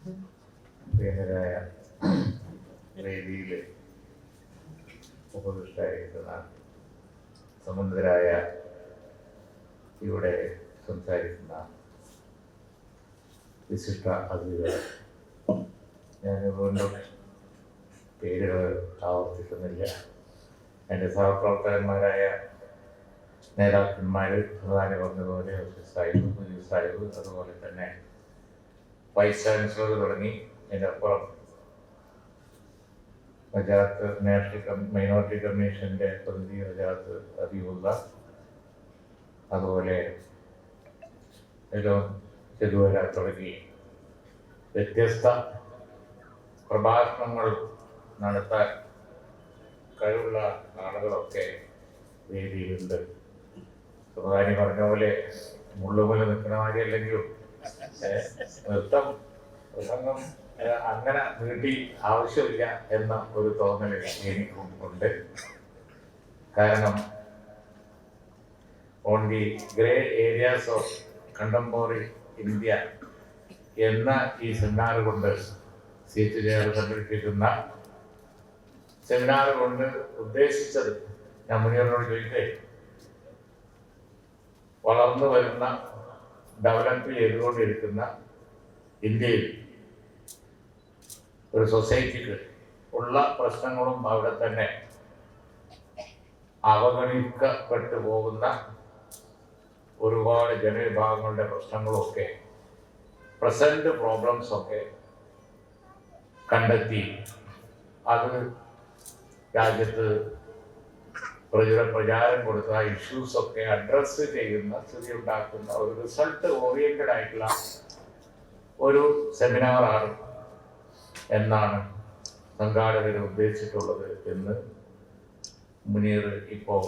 പ്രിയങ്കരായ വേദിയിൽ ഉപവിഷ്ടായിരിക്കുന്ന സമുന്നതരായ ഇവിടെ സംസാരിക്കുന്ന വിശിഷ്ട അതിഥികൾ, ഞാൻ വീണ്ടും പേരുകൾ ആവർത്തിക്കുന്നില്ല. എൻ്റെ സഹപ്രവർത്തകന്മാരായ നേതാക്കന്മാർ പ്രധാനി പറഞ്ഞതുപോലെ സാഹിബ്, മുജീബ് സാഹിബ്, അതുപോലെ തന്നെ വൈസ് ചാൻസലർ തുടങ്ങി എൻ്റെ അപ്പുറം വജാത്ത് നാഷണൽ മൈനോറിറ്റി കമ്മീഷൻ്റെ പ്രതിനിധി വജാത്ത് അബീബുള്ള, അതുപോലെ ചെതുവര തുടങ്ങി വ്യത്യസ്ത പ്രഭാഷണങ്ങൾ നടത്താൻ കഴിവുള്ള ആളുകളൊക്കെ വേദിയിലുണ്ട്. പ്രധാനി പറഞ്ഞ പോലെ മുള്ളുപോലെ നിൽക്കുന്ന മാതിരിയല്ലെങ്കിലും നൃത്തം പ്രസംഗം അങ്ങനെ നീട്ടി ആവശ്യമില്ല എന്ന ഒരു തോന്നൽ എനിക്കും ഉണ്ട്. കാരണം on the grey areas of contemporary India എന്ന ഈ സെമിനാർ കൊണ്ട് CHJR സംഘടിപ്പിക്കുന്ന സെമിനാർ കൊണ്ട് ഉദ്ദേശിച്ചത്, ഞാൻ മുനിയറിനോട് ചോദിക്കേ, വളർന്നു വരുന്ന ഡെവലപ്പ് ചെയ്തുകൊണ്ടിരിക്കുന്ന ഇന്ത്യയിൽ ഒരു സൊസൈറ്റിക്ക് ഉള്ള പ്രശ്നങ്ങളും അവിടെ തന്നെ അവഗണിക്കപ്പെട്ടു പോകുന്ന ഒരുപാട് ജനവിഭാഗങ്ങളുടെ പ്രശ്നങ്ങളൊക്കെ, പ്രസന്റ് പ്രോബ്ലംസ് ഒക്കെ കണ്ടെത്തി അത് രാജ്യത്ത് പ്രചാരം കൊടുത്ത ഇഷ്യൂസ് ഒക്കെ അഡ്രസ് ചെയ്യുന്ന, സ്ഥിതി ഉണ്ടാക്കുന്ന ഒരു റിസൾട്ട് ഓറിയന്റഡ് ആയിട്ടുള്ള ഒരു സെമിനാറാണ് എന്നാണ് സംഘാടകർ ഉദ്ദേശിച്ചിട്ടുള്ളത് എന്ന് മുനീർ ഇപ്പോൾ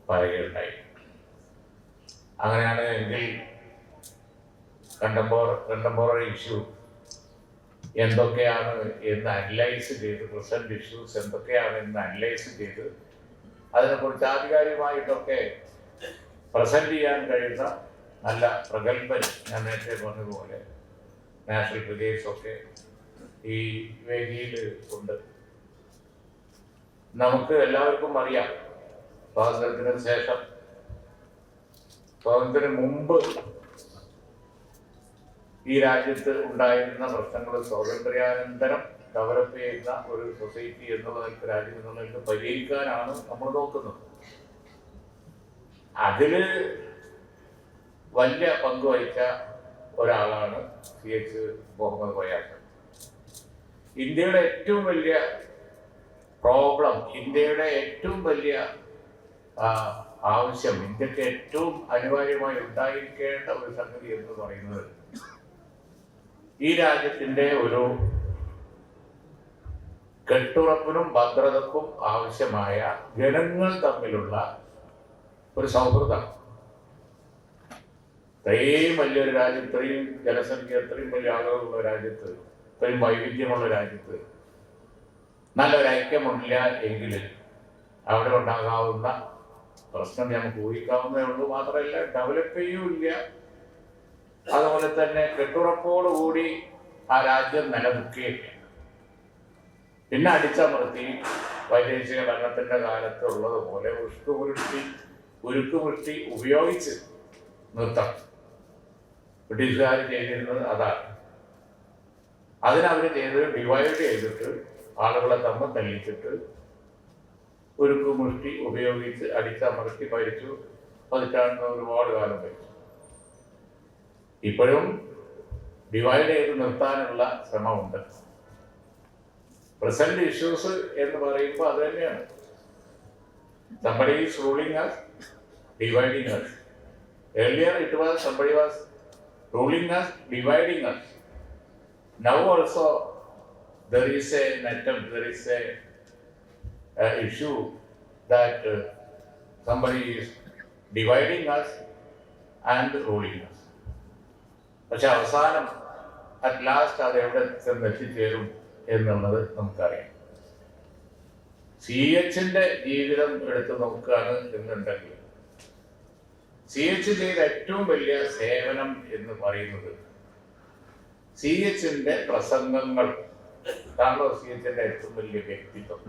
പറയുകയുണ്ടായി. അങ്ങനെയാണ് എങ്കിൽ കണ്ടംപോററി ഇഷ്യൂ എന്തൊക്കെയാണ് എന്ന് അനലൈസ് ചെയ്ത്, പ്രസന്റ് ഇഷ്യൂസ് എന്തൊക്കെയാണ് എന്ന് അനലൈസ് ചെയ്ത് അതിനെക്കുറിച്ച് ആധികാരികമായിട്ടൊക്കെ പ്രസന്റ് ചെയ്യാൻ കഴിയുന്ന നല്ല പ്രഗത്ഭൻ, ഞാൻ നേരത്തെ പറഞ്ഞതുപോലെ നാഷണൽ ബ്രിഗേഡ്സൊക്കെ ഈ വേദിയിൽ ഉണ്ട്. നമുക്ക് എല്ലാവർക്കും അറിയാം, സ്വാതന്ത്ര്യത്തിന് ശേഷം, സ്വാതന്ത്ര്യത്തിന് മുമ്പ് ഈ രാജ്യത്ത് ഉണ്ടായിരുന്ന പ്രശ്നങ്ങൾ സ്വാതന്ത്ര്യാനന്തരം ഡെവലപ്പ് ചെയ്യുന്ന ഒരു സൊസൈറ്റി എന്നുള്ള നിലക്ക്, രാജ്യം എന്നുള്ള നിലക്ക് പരിഹരിക്കാനാണ് നമ്മൾ നോക്കുന്നത്. അതില് വലിയ പങ്ക് വഹിച്ച ഒരാളാണ് CH മുഹമ്മദ് കോയ. ഇന്ത്യയുടെ ഏറ്റവും വലിയ പ്രോബ്ലം, ഇന്ത്യയുടെ ഏറ്റവും വലിയ ആവശ്യം, ഇന്ത്യക്ക് ഏറ്റവും അനിവാര്യമായി ഉണ്ടായിരിക്കേണ്ട ഒരു സംഗതി എന്ന് പറയുന്നത് ഈ രാജ്യത്തിന്റെ ഒരു കെട്ടുറപ്പിനും ഭദ്രതക്കും ആവശ്യമായ ജനങ്ങൾ തമ്മിലുള്ള ഒരു സൗഹൃദം. ഇത്രയും വലിയൊരു രാജ്യം, ഇത്രയും ജനസംഖ്യ, ഇത്രയും വലിയ ആളുകളുള്ള രാജ്യത്ത്, ഇത്രയും വൈവിധ്യമുള്ള രാജ്യത്ത് നല്ലൊരു ഐക്യമില്ല എങ്കിൽ അവിടെ ഉണ്ടാകാവുന്ന പ്രശ്നം നമുക്ക് ഊഹിക്കാവുന്നേ ഉള്ളൂ. മാത്രമല്ല ഡെവലപ്പ് ചെയ്യുമില്ല. അതുപോലെ തന്നെ കെട്ടുറപ്പോടുകൂടി ആ രാജ്യം നിലനിൽക്കുകയില്ല. പിന്നെ അടിച്ചമർത്തി വൈദേശിക ഭരണത്തിന്റെ കാലത്ത് ഉള്ളതുപോലെ ഉരുക്കുമുഷ്ടി ഉപയോഗിച്ച് നിർത്തണം. ബ്രിട്ടീഷുകാർ ചെയ്തിരുന്നത് അതാണ്. അതിനവർ ചെയ്തത് ഡിവൈഡ് ചെയ്തിട്ട് ആളുകളെ തമ്മിൽ തല്ലിച്ചിട്ട് ഉരുക്കുമുഷ്ടി ഉപയോഗിച്ച് അടിച്ചമർത്തി ഭരിച്ചു. പതിറ്റാണ്ട് ഒരുപാട് കാലം ഭരിച്ചു. ഇപ്പോഴും ഡിവൈഡ് ചെയ്ത് നിർത്താനുള്ള ശ്രമമുണ്ട്. പ്രസന്റ് ഇഷ്യൂസ് എന്ന് പറയുമ്പോൾ അത് തന്നെയാണ്. somebody is ruling us, dividing us. Earlier it was somebody was ruling us, dividing us. Now also there is an attempt, there is a issue that somebody is dividing us and ruling us. പക്ഷെ അവസാനം at last അത് എവിടെ ചെന്നെത്തിച്ചേരും എന്നുള്ളത് നമുക്കറിയാം. CHന്റെ ജീവിതം എടുത്ത് നോക്കുകയാണ് എന്നുണ്ടെങ്കിൽ CH ചെയ്ത ഏറ്റവും വലിയ സേവനം എന്ന് പറയുന്നത് CHന്റെ പ്രസംഗങ്ങൾ, താങ്കളോ CHന്റെ ഏറ്റവും വലിയ വ്യക്തിത്വം.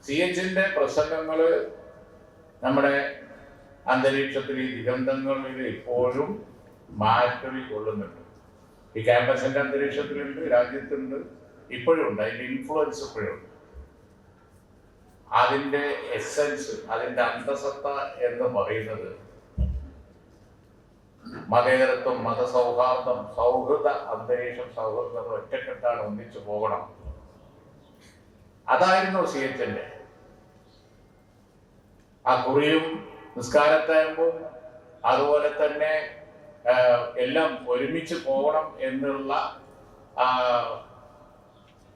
CHന്റെ പ്രസംഗങ്ങള് നമ്മുടെ അന്തരീക്ഷത്തിൽ, ഈ ദിഗന്ധങ്ങളിൽ ഇപ്പോഴും മാറ്റൊലി കൊള്ളുന്നുണ്ട്. ഈ ക്യാമ്പസിന്റെ അന്തരീക്ഷത്തിലുണ്ട്, രാജ്യത്തുണ്ട്, ഇപ്പോഴും ഉണ്ട്. അതിന്റെ ഇൻഫ്ലുവൻസ് ഇപ്പോഴും ഉണ്ട്. അതിന്റെ എസൻസ്, അതിന്റെ അന്തസത്ത എന്ന് പറയുന്നത് മതേതരത്വം, മതസൗഹാർദ്ദം, സൗഹൃദ അന്തരീക്ഷം, സൗഹൃദം ഒറ്റക്കെട്ടാണ്, ഒന്നിച്ചു പോകണം. അതായിരുന്നു CHന്റെ. ആ കുറിയും നിസ്കാരത്തായമ്പും അതുപോലെ തന്നെ എല്ലാം ഒരുമിച്ച് പോകണം എന്നുള്ള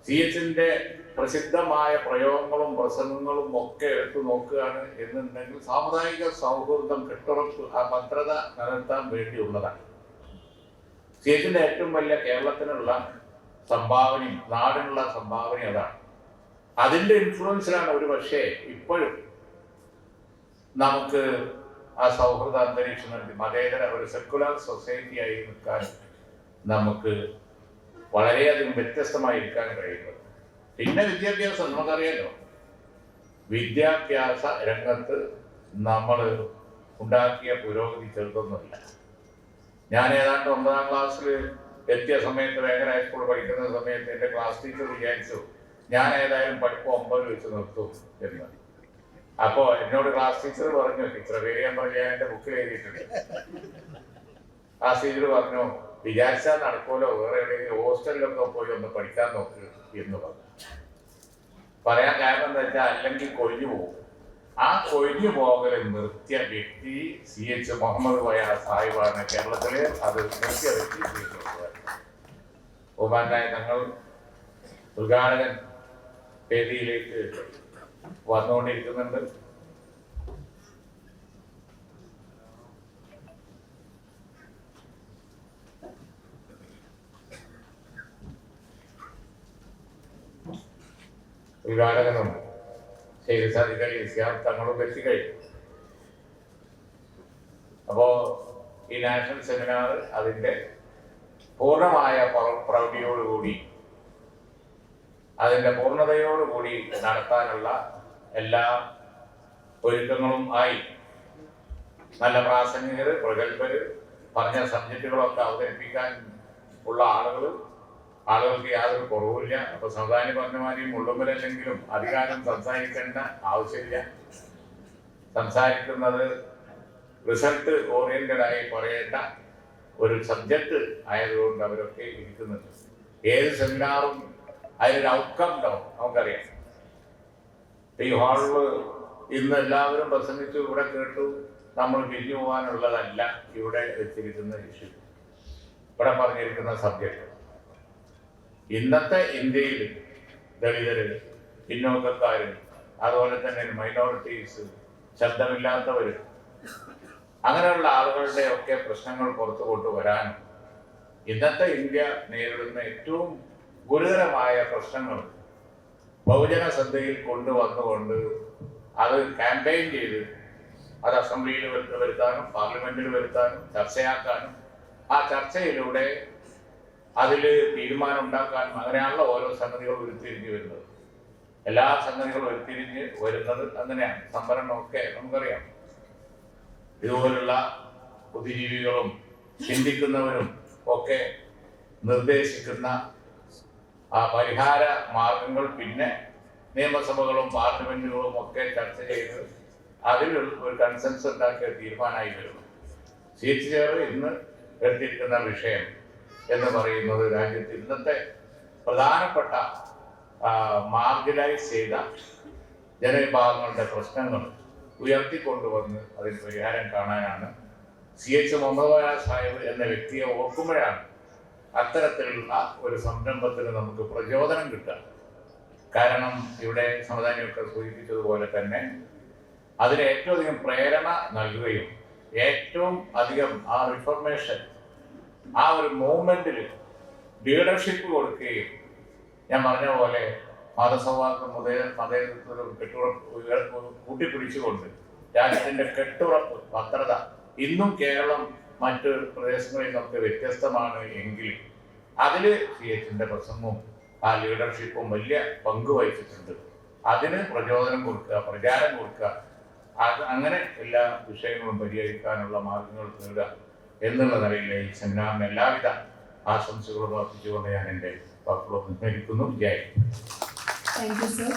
CHന്റെ പ്രസിദ്ധമായ പ്രയോഗങ്ങളും പ്രസംഗങ്ങളും ഒക്കെ എടുത്തു നോക്കുകയാണ് എന്നുണ്ടെങ്കിൽ സാമുദായിക സൗഹൃദം കെട്ടുറപ്പ്, ആ ഭദ്രത നിലനിർത്താൻ വേണ്ടിയുള്ളതാണ്. CHന്റെ ഏറ്റവും വലിയ കേരളത്തിനുള്ള സംഭാവനയും നാടിനുള്ള സംഭാവനയും അതാണ്. അതിന്റെ ഇൻഫ്ലുവൻസിലാണ് ഒരു പക്ഷേ ഇപ്പോഴും നമുക്ക് ആ സൗഹൃദ അന്തരീക്ഷം നൽകി മതേതര ഒരു സെക്കുലർ സൊസൈറ്റി ആയി നിൽക്കാൻ നമുക്ക് വളരെയധികം വ്യത്യസ്തമായിരിക്കാൻ കഴിയുന്നത്. പിന്നെ വിദ്യാഭ്യാസം നമുക്കറിയാലോ, വിദ്യാഭ്യാസ രംഗത്ത് നമ്മൾ ഉണ്ടാക്കിയ പുരോഗതി ചെറുതൊന്നുമില്ല. ഞാൻ ഏതാണ്ട് 9ാം ക്ലാസ്സിൽ എത്തിയ സമയത്ത്, വേങ്ങര ഹൈസ്കൂൾ പഠിക്കുന്ന സമയത്ത് എൻ്റെ ക്ലാസ് ടീച്ചർ വിചാരിച്ചു ഞാൻ ഏതായാലും പഠിപ്പ് 9 വെച്ച് നിർത്തും എന്ന്. അപ്പോ എന്നോട് ക്ലാസ് ടീച്ചർ പറഞ്ഞു, ടീച്ചർ പേര് ഞാൻ പറഞ്ഞു, ഞാൻ എൻ്റെ ബുക്കിൽ എഴുതിയിട്ടുണ്ട്. ക്ലാസ് ടീച്ചർ പറഞ്ഞു, വിചാരിച്ചാൽ നടക്കുമല്ലോ, വേറെ എവിടെയെങ്കിലും ഹോസ്റ്റലിലൊക്കെ പോയി ഒന്ന് പഠിക്കാൻ നോക്ക് എന്ന് പറഞ്ഞു. പറയാൻ കാരണം എന്താ വെച്ചാൽ അല്ലെങ്കിൽ കൊഴിഞ്ഞു പോകും. ആ കൊഴിഞ്ഞു പോകൽ നിർത്തിയ വ്യക്തി CH മുഹമ്മദ് കോയ സാഹിബാണ്. കേരളത്തില് അത് നിർത്തിയ വ്യക്തി CH ബഹുമാനായ തങ്ങൾ ഉദ്ഘാടകൻ വേദിയിലേക്ക് വന്നുകൊണ്ടിരിക്കുന്നുണ്ട്. ഉദ്ഘാടകനും ശൈലസാധികാരി തങ്ങളും എത്തിക്കഴിഞ്ഞു. അപ്പോ ഈ നാഷണൽ സെമിനാർ അതിന്റെ പൂർണ്ണമായ പ്രൗഢിയോടുകൂടി, അതിന്റെ പൂർണ്ണതയോടുകൂടി നടത്താനുള്ള എല്ലാ ഒരുക്കങ്ങളും ആയി. നല്ല പ്രാസംഗികര്, പ്രഗത്ഭര്, പറഞ്ഞ സബ്ജക്റ്റുകളൊക്കെ അവതരിപ്പിക്കാൻ ഉള്ള ആളുകൾക്ക് യാതൊരു കുറവില്ല. അപ്പൊ സമുദായ പറഞ്ഞമാരെയും ഉള്ളുമ്പലല്ലെങ്കിലും അധികാരം സംസാരിക്കേണ്ട ആവശ്യമില്ല. സംസാരിക്കുന്നത് റിസൾട്ട് ഓറിയന്റഡ് ആയി പറയേണ്ട ഒരു സബ്ജക്റ്റ് ആയതുകൊണ്ട് അവരൊക്കെ ഇരിക്കുന്നുണ്ട്. ഏത് സെമിനാറും അതിനൊരു ഔട്ട്കം ഉണ്ടാവും, നമുക്കറിയാം. ഈ ഹാളില് ഇന്ന് എല്ലാവരും പ്രസംഗിച്ചു, ഇവിടെ കേട്ടു, നമ്മൾ പിരിഞ്ഞു പോകാനുള്ളതല്ല ഇവിടെ വെച്ചിരിക്കുന്ന ഇഷ്യൂ, ഇവിടെ പറഞ്ഞിരിക്കുന്ന സബ്ജക്റ്റ്. ഇന്നത്തെ ഇന്ത്യയിൽ ദളിതര്, പിന്നോക്കക്കാര്, അതുപോലെ തന്നെ മൈനോറിറ്റീസ്, ശബ്ദമില്ലാത്തവര്, അങ്ങനെയുള്ള ആളുകളുടെ ഒക്കെ പ്രശ്നങ്ങൾ പുറത്തു കൊണ്ടുവരാനും ഇന്നത്തെ ഇന്ത്യ നേരിടുന്ന ഏറ്റവും ഗുരുതരമായ പ്രശ്നങ്ങൾ ബഹുജന ശ്രദ്ധയിൽ കൊണ്ടുവന്നുകൊണ്ട് അത് ക്യാമ്പയിൻ ചെയ്ത് അത് അസംബ്ലിയിൽ വരുത്താനും പാർലമെന്റിൽ വരുത്താനും ചർച്ചയാക്കാനും ആ ചർച്ചയിലൂടെ അതിൽ തീരുമാനം ഉണ്ടാക്കാനും അങ്ങനെയാണല്ലോ ഓരോ സംഗതികളും ഉരുത്തിരിഞ്ഞ് വരുന്നത്. എല്ലാ സംഗതികളും ഉരുത്തിരിഞ്ഞ് വരുന്നത് അങ്ങനെയാണ്. സംവരണമൊക്കെ നമുക്കറിയാം. ഇതുപോലുള്ള ബുദ്ധിജീവികളും ചിന്തിക്കുന്നവരും ഒക്കെ നിർദ്ദേശിക്കുന്ന ആ പരിഹാര മാർഗങ്ങൾ പിന്നെ നിയമസഭകളും പാർലമെന്റുകളും ഒക്കെ ചർച്ച ചെയ്ത് അതിൽ ഒരു കൺസെൻസസ് ഉണ്ടാക്കിയ തീരുമാനമായി വരുന്നു. CH ഇന്ന് എടുത്തിരിക്കുന്ന വിഷയം എന്ന് പറയുന്നത് രാജ്യത്ത് ഇന്നത്തെ പ്രധാനപ്പെട്ട മാർജിനലൈസ് ചെയ്ത ജനവിഭാഗങ്ങളുടെ പ്രശ്നങ്ങൾ ഉയർത്തിക്കൊണ്ടുവന്ന് അതിന് പരിഹാരം കാണാനാണ് CH മുഹമ്മദ് കോയ സാഹിബ് എന്ന വ്യക്തിയെ ഓർക്കുമ്പോഴാണ് അത്തരത്തിലുള്ള ഒരു സംരംഭത്തിന് നമുക്ക് പ്രചോദനം കിട്ടുക. കാരണം ഇവിടെ സമുദായമൊക്കെ സൂചിപ്പിച്ചതുപോലെ തന്നെ അതിന് ഏറ്റവും അധികം പ്രേരണ നൽകുകയും ഏറ്റവും അധികം ആ റിഫോർമേഷൻ, ആ ഒരു മൂവ്മെന്റിൽ ലീഡർഷിപ്പ് കൊടുക്കുകയും, ഞാൻ പറഞ്ഞ പോലെ മതസൗഹാർദ്ദം മതേതരത്വം കെട്ടുറപ്പ് കൂട്ടിപ്പിടിച്ചുകൊണ്ട് രാജ്യത്തിന്റെ കെട്ടുറപ്പ് ഭദ്രത ഇന്നും കേരളം മറ്റു പ്രദേശങ്ങളിൽ നിന്നൊക്കെ വ്യത്യസ്തമാണ് എങ്കിൽ അതിൽ CHന്റെ പ്രസംഗവും ആ ലീഡർഷിപ്പും വലിയ പങ്ക് വഹിച്ചിട്ടുണ്ട്. അതിന് പ്രചോദനം കൊടുക്കുക, പ്രചാരം കൊടുക്കുക, അത് അങ്ങനെ എല്ലാ വിഷയങ്ങളും പരിഹരിക്കാനുള്ള മാർഗങ്ങൾ നേടുക എന്നുള്ള നിലയിൽ ഈ സെമിനാറിന് എല്ലാവിധ ആശംസകളും അർപ്പിച്ചുകൊണ്ട് ഞാൻ എൻ്റെ വാക്കുകൾ നിർവഹിക്കുന്നു. ജയ്. Thank you sir.